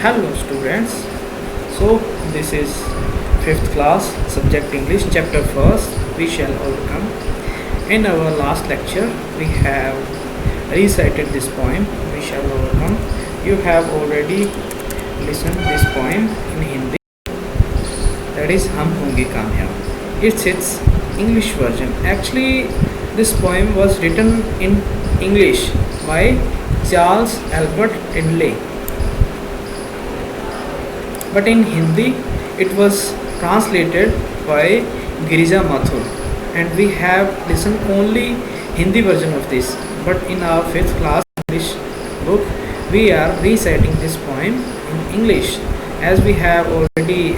Hello students. So this is 5th class subject English chapter 1st we shall overcome. In our last lecture we have recited this poem we shall overcome. You have already listened this poem in Hindi, that is Hum Honge Kamyab. It's its English version. Actually this poem was written in English by Charles Albert Tindley, but in Hindi it was translated by Girija Mathur, and we have listened only Hindi version of this. But in our 5th class English book we are reciting this poem in English, as we have already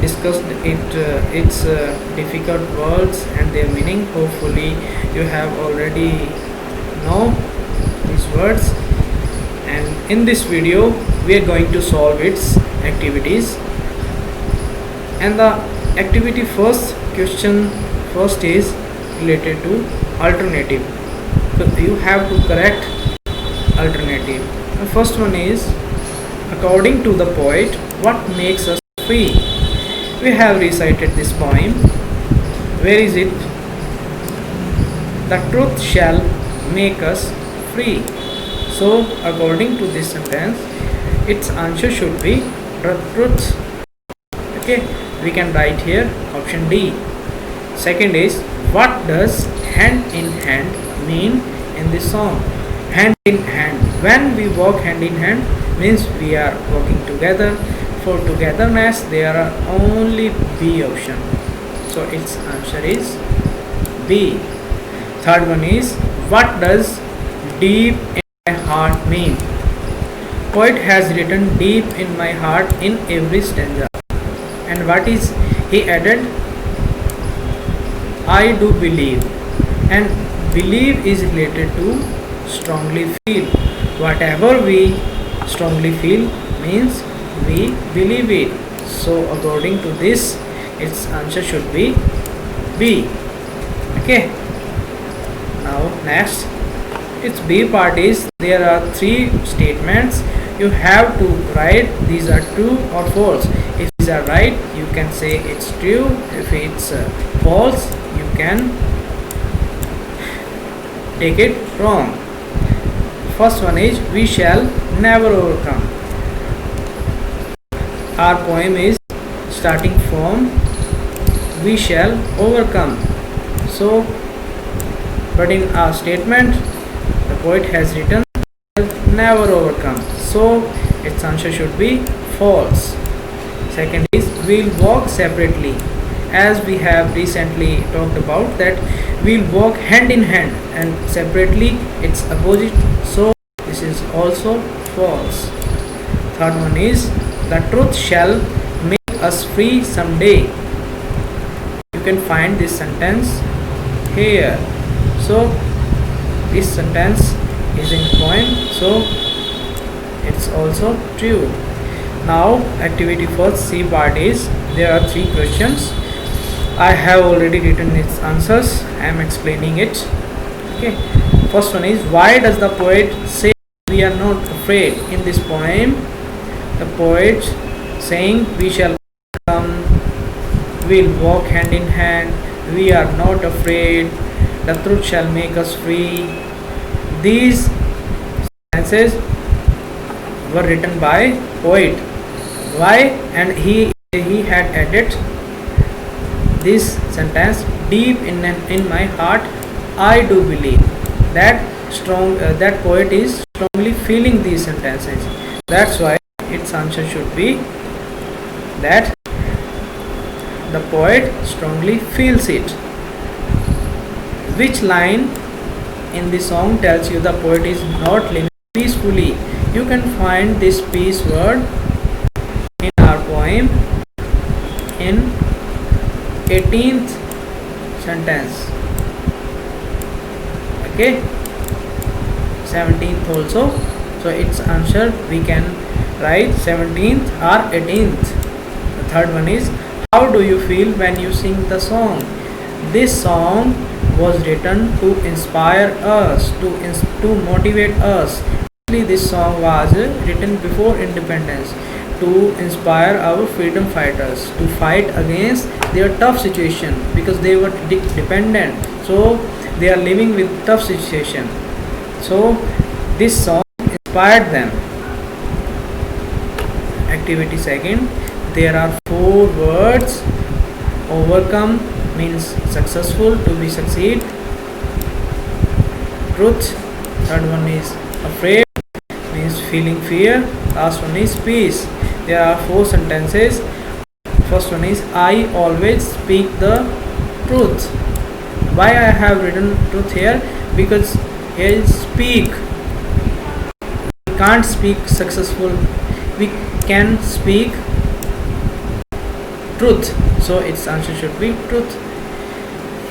discussed it, its difficult words and their meaning. Hopefully you have already know these words, and in this video we are going to solve its activities. And the activity first is related to alternative, so you have to correct alternative. The first one is, according to the poet, what makes us free? We have recited this poem. Where is it? The truth shall make us free. So according to this sentence, its answer should be the truth. Okay, we can write here option D. Second is, what does hand in hand mean in this song? Hand in hand, when we walk hand in hand, means we are working together. For togetherness there are only B option, so its answer is B. Third one is, what does deep in my heart mean? Poet has written deep in my heart in every stanza, and what is he added? I do believe, and believe is related to strongly feel. Whatever we strongly feel means we believe it. So according to this, its answer should be B. Okay, now next, its B part is, there are 3 statements. You have to write these are true or false. If these are right, you can say it's true. If it's false, you can take it wrong. First one is, we shall never overcome. Our poem is starting from we shall overcome. So, but in our statement, the poet has written never overcome. So, its answer should be false. Second is, we'll walk separately. As we have recently talked about that we'll walk hand in hand, and separately it's opposite. So, this is also false. Third one is, the truth shall make us free someday. You can find this sentence here. So this sentence is in poem, so it's also true. Now activity first C part is, there are 3 questions. I have already written its answers. I am explaining it. Okay. First one is, why does the poet say we are not afraid? In this poem, the poet saying we shall come, we'll walk hand in hand, we are not afraid, the truth shall make us free. These sentences were written by poet. Why? And he had added this sentence, deep in my heart I do believe. That poet is strongly feeling these sentences. That's why its answer should be that the poet strongly feels it. Which line in the song tells you the poet is not living peacefully? You can find this peace word in our poem in 18th sentence. Okay, 17th also. So its answer we can write 17th or 18th. The third one is, how do you feel when you sing the song? This song was written to inspire us, to motivate us. This song was written before independence to inspire our freedom fighters to fight against their tough situation because they were dependent. So they are living with tough situation. So this song inspired them. Activity second. There are 4 words. Overcome means successful, to be succeed. Truth. Third one is afraid, means feeling fear. Last one is peace. There are 4 sentences. First one is I always speak the truth. Why I have written truth here? Because here is speak. We can't speak successful. We can speak truth. So its answer should be truth.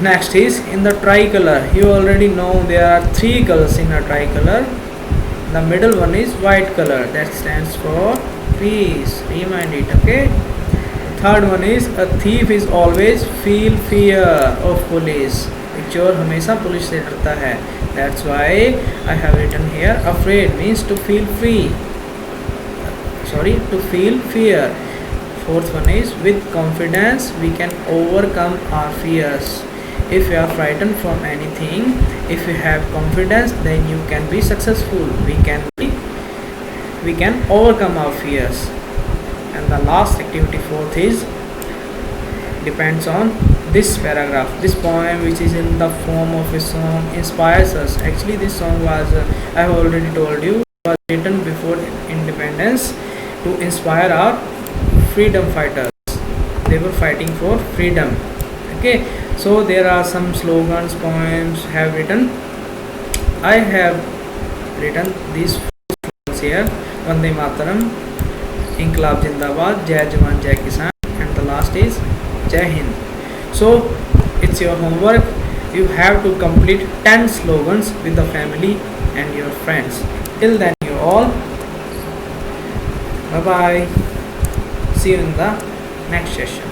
Next is in the tricolor. You already know there are 3 colors in a tricolor. The middle one is white color, that stands for peace. Remind it, okay? Third one is a thief is always feel fear of police. एक चोर हमेशा police से डरता है. That's why I have written here afraid means to feel to feel fear. Fourth one is with confidence we can overcome our fears. If you are frightened from anything, if you have confidence, then you can be successful. We can overcome our fears. And the last activity, fourth, is depends on this paragraph. This poem, which is in the form of a song, inspires us. Actually, this song was I have already told you, was written before independence to inspire our freedom fighters. They were fighting for freedom. Okay, so there are some slogans, poems have written. I have written these slogans here. Vande Mataram, Inqilab Zindabad, Jai Jawan Jai Kisan, and the last is Jai Hind. So it's your homework. You have to complete 10 slogans with the family and your friends. Till then, you all, bye bye. See you in the next session.